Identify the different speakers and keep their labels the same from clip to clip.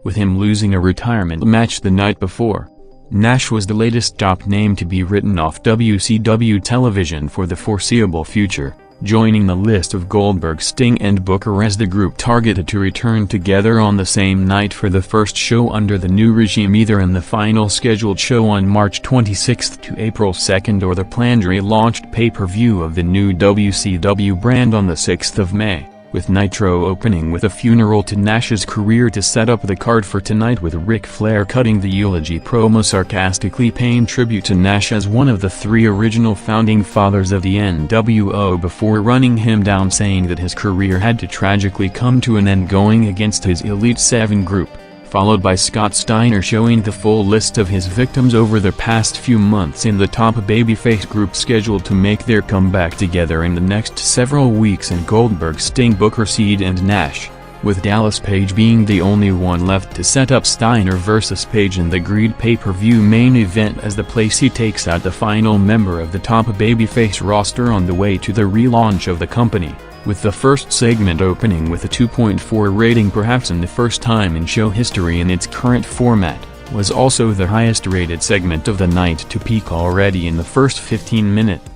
Speaker 1: with him losing a retirement match the night before. Nash was the latest top name to be written off WCW television for the foreseeable future, joining the list of Goldberg, Sting and Booker as the group targeted to return together on the same night for the first show under the new regime, either in the final scheduled show on March 26 to April 2 or the planned relaunched pay-per-view of the new WCW brand on the 6th of May. With Nitro opening with a funeral to Nash's career to set up the card for tonight, with Ric Flair cutting the eulogy promo, sarcastically paying tribute to Nash as one of the 3 original founding fathers of the NWO before running him down, saying that his career had to tragically come to an end going against his Elite 7 group, followed by Scott Steiner showing the full list of his victims over the past few months in the top babyface group scheduled to make their comeback together in the next several weeks in Goldberg, Sting, Booker, Seed and Nash, with Dallas Page being the only one left to set up Steiner vs. Page in the Greed pay-per-view main event as the place he takes out the final member of the top babyface roster on the way to the relaunch of the company, with the first segment opening with a 2.4 rating, perhaps in the first time in show history in its current format, was also the highest rated segment of the night to peak already in the first 15 minutes.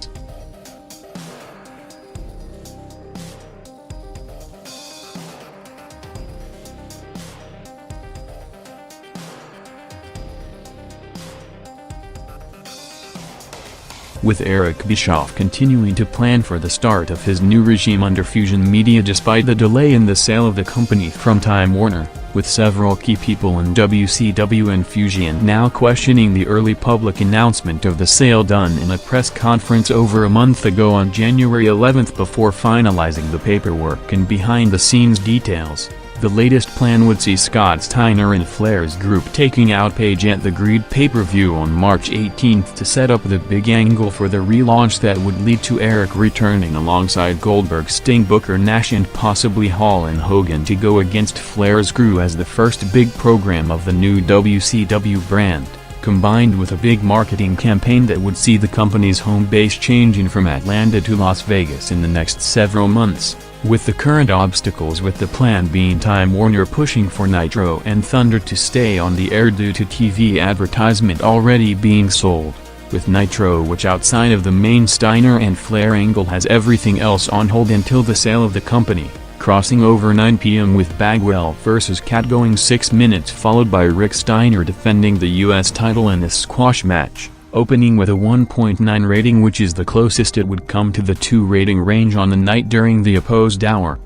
Speaker 1: With Eric Bischoff continuing to plan for the start of his new regime under Fusion Media despite the delay in the sale of the company from Time Warner, with several key people in WCW and Fusion now questioning the early public announcement of the sale done in a press conference over a month ago on January 11 before finalizing the paperwork and behind-the-scenes details. The latest plan would see Scott Steiner and Flair's group taking out Page at the Greed pay-per-view on March 18 to set up the big angle for the relaunch that would lead to Eric returning alongside Goldberg, Sting, Booker, Nash and possibly Hall and Hogan to go against Flair's crew as the first big program of the new WCW brand, combined with a big marketing campaign that would see the company's home base changing from Atlanta to Las Vegas in the next several months. With the current obstacles with the plan being Time Warner pushing for Nitro and Thunder to stay on the air due to TV advertisement already being sold, with Nitro, which outside of the main Steiner and Flair angle has everything else on hold until the sale of the company, crossing over 9 p.m. with Bagwell vs. Cat going 6 minutes, followed by Rick Steiner defending the US title in a squash match, opening with a 1.9 rating, which is the closest it would come to the 2 rating range on the night during the opposed hour.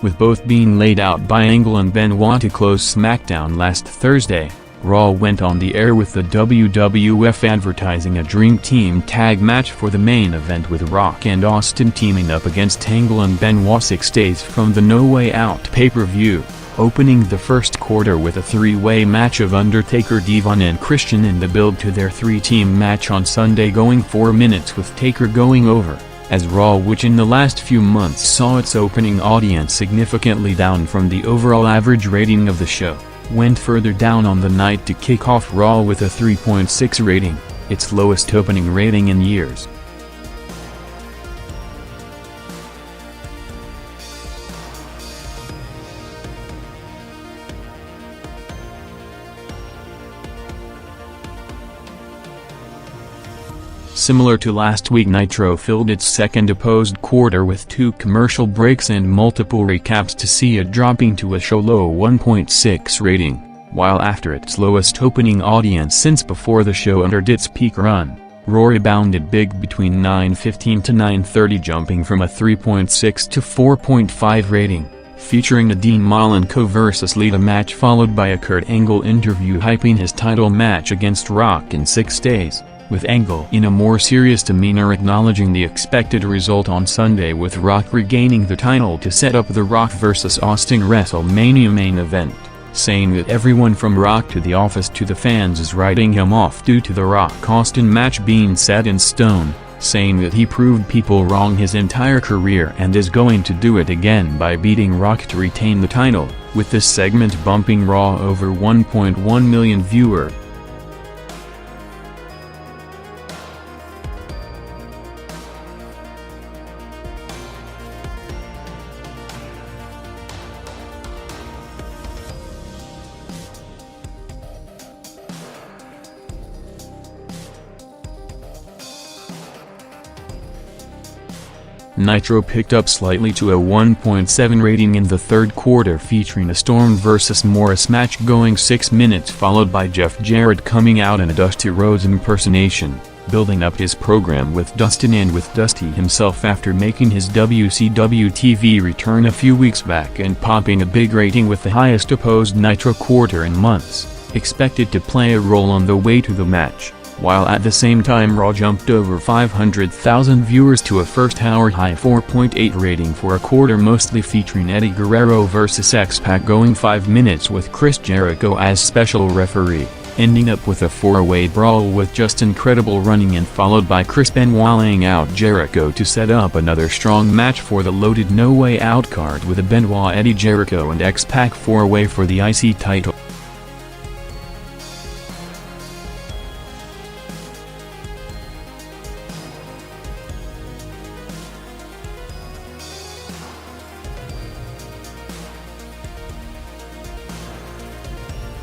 Speaker 1: With both being laid out by Angle and Benoit to close SmackDown last Thursday, Raw went on the air with the WWF advertising a Dream Team tag match for the main event, with Rock and Austin teaming up against Angle and Benoit 6 days from the No Way Out pay-per-view, opening the first quarter with a 3-way match of Undertaker, Devon and Christian in the build to their 3-team match on Sunday, going 4 minutes with Taker going over, as Raw, which in the last few months saw its opening audience significantly down from the overall average rating of the show, went further down on the night to kick off Raw with a 3.6 rating, its lowest opening rating in years. Similar to last week, Nitro filled its second opposed quarter with 2 commercial breaks and multiple recaps to see it dropping to a show low 1.6 rating, while after its lowest opening audience since before the show entered its peak run, Raw rebounded big between 9:15 to 9:30, jumping from a 3.6 to 4.5 rating, featuring a Dean Malenko vs. Lita match followed by a Kurt Angle interview hyping his title match against Rock in 6 days, with Angle in a more serious demeanor acknowledging the expected result on Sunday, with Rock regaining the title to set up the Rock vs. Austin WrestleMania main event, saying that everyone from Rock to the office to the fans is writing him off due to the Rock-Austin match being set in stone, saying that he proved people wrong his entire career and is going to do it again by beating Rock to retain the title, with this segment bumping Raw over 1.1 million viewers. Nitro picked up slightly to a 1.7 rating in the third quarter, featuring a Storm vs. Morris match going 6 minutes, followed by Jeff Jarrett coming out in a Dusty Rhodes impersonation, building up his program with Dustin and with Dusty himself after making his WCW TV return a few weeks back and popping a big rating with the highest opposed Nitro quarter in months, expected to play a role on the way to the match. While at the same time Raw jumped over 500,000 viewers to a first-hour high 4.8 rating for a quarter, mostly featuring Eddie Guerrero vs X-Pac going 5 minutes with Chris Jericho as special referee, ending up with a 4-way brawl with just incredible running and followed by Chris Benoit laying out Jericho to set up another strong match for the loaded No Way Out card with a Benoit, Eddie, Jericho and X-Pac 4-way for the IC title.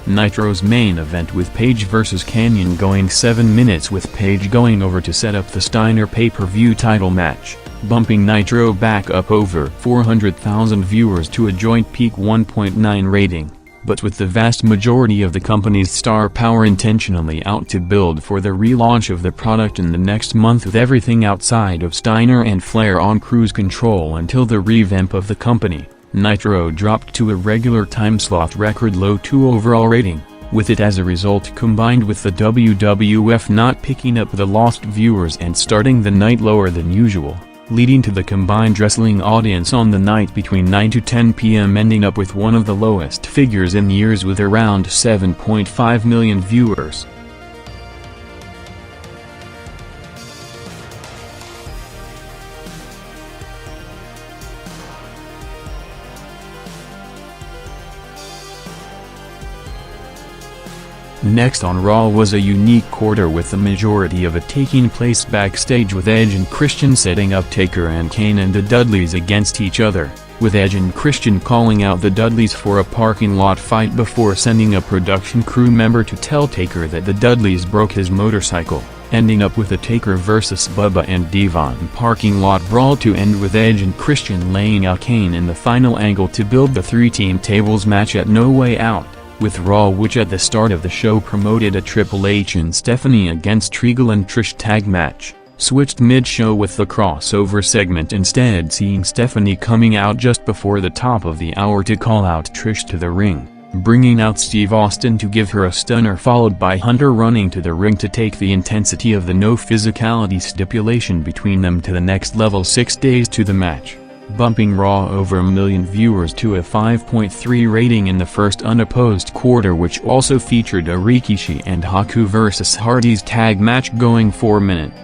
Speaker 1: Nitro's main event with Page vs Kanyon going 7 minutes, with Page going over to set up the Steiner pay-per-view title match, bumping Nitro back up over 400,000 viewers to a joint peak 1.9 rating, but with the vast majority of the company's star power intentionally out to build for the relaunch of the product in the next month, with everything outside of Steiner and Flair on cruise control until the revamp of the company. Nitro dropped to a regular time slot record low 2 overall rating, with it as a result combined with the WWF not picking up the lost viewers and starting the night lower than usual, leading to the combined wrestling audience on the night between 9 to 10 p.m. ending up with one of the lowest figures in years with around 7.5 million viewers. Next on Raw was a unique quarter, with the majority of it taking place backstage, with Edge and Christian setting up Taker and Kane and the Dudleys against each other, with Edge and Christian calling out the Dudleys for a parking lot fight before sending a production crew member to tell Taker that the Dudleys broke his motorcycle, ending up with a Taker vs Bubba and Devon parking lot brawl to end with Edge and Christian laying out Kane in the final angle to build the 3-team tables match at No Way Out, with Raw, which at the start of the show promoted a Triple H and Stephanie against Trigal and Trish tag match, switched mid-show with the crossover segment, instead seeing Stephanie coming out just before the top of the hour to call out Trish to the ring, bringing out Steve Austin to give her a stunner, followed by Hunter running to the ring to take the intensity of the no physicality stipulation between them to the next level 6 days to the match, bumping Raw over 1 million viewers to a 5.3 rating in the first unopposed quarter, which also featured a Rikishi and Haku vs Hardy's tag match going 4 minutes.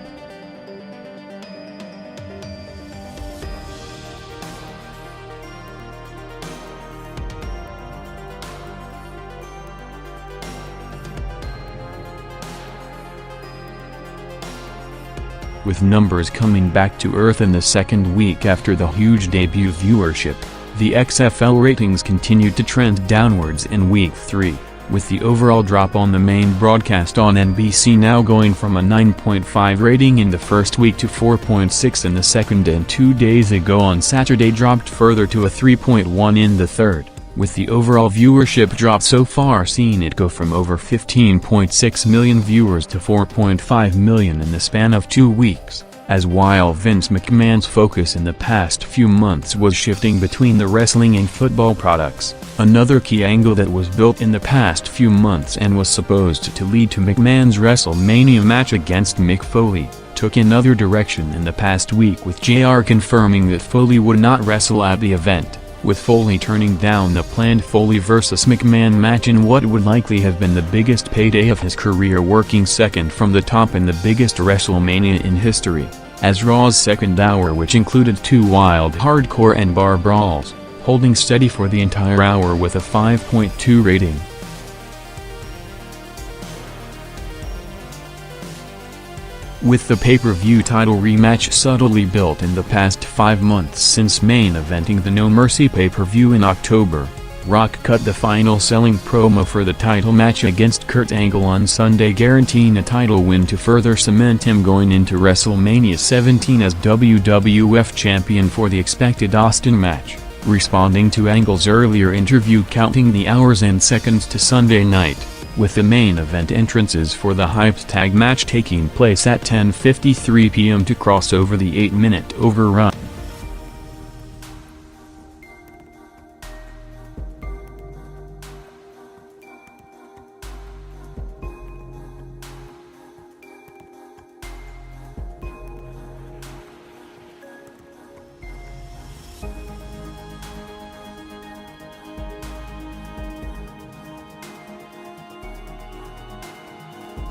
Speaker 1: With numbers coming back to earth in the second week after the huge debut viewership, the XFL ratings continued to trend downwards in Week 3, with the overall drop on the main broadcast on NBC now going from a 9.5 rating in the first week to 4.6 in the second, and 2 days ago on Saturday dropped further to a 3.1 in the third, with the overall viewership drop so far seeing it go from over 15.6 million viewers to 4.5 million in the span of 2 weeks, as while Vince McMahon's focus in the past few months was shifting between the wrestling and football products, another key angle that was built in the past few months and was supposed to lead to McMahon's WrestleMania match against Mick Foley, took another direction in the past week, with JR confirming that Foley would not wrestle at the event, with Foley turning down the planned Foley vs McMahon match in what would likely have been the biggest payday of his career, working second from the top in the biggest WrestleMania in history. as Raw's second hour, which included 2 wild hardcore and bar brawls, holding steady for the entire hour with a 5.2 rating. With the pay-per-view title rematch subtly built in the past 5 months since main eventing the No Mercy pay-per-view in October, Rock cut the final selling promo for the title match against Kurt Angle on Sunday, guaranteeing a title win to further cement him going into WrestleMania 17 as WWF Champion for the expected Austin match, responding to Angle's earlier interview counting the hours and seconds to Sunday night, with the main event entrances for the hyped tag match taking place at 10:53 p.m. to cross over the 8-minute overrun.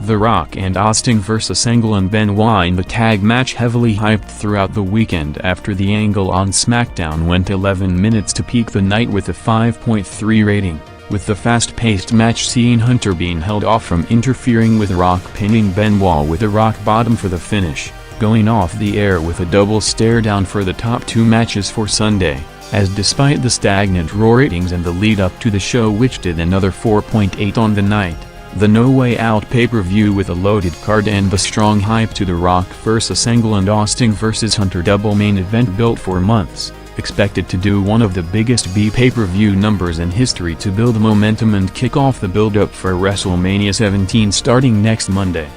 Speaker 1: The Rock and Austin vs Angle and Benoit in the tag match, heavily hyped throughout the weekend after the Angle on SmackDown went 11 minutes to peak the night with a 5.3 rating, with the fast-paced match seeing Hunter being held off from interfering with Rock, pinning Benoit with a rock bottom for the finish, going off the air with a double stare down for the top 2 matches for Sunday, as despite the stagnant Raw ratings and the lead-up to the show, which did another 4.8 on the night, the No Way Out pay-per-view with a loaded card and the strong hype to the Rock vs Angle and Austin vs Hunter double main event built for months, expected to do one of the biggest pay-per-view numbers in history to build momentum and kick off the build-up for WrestleMania 17 starting next Monday.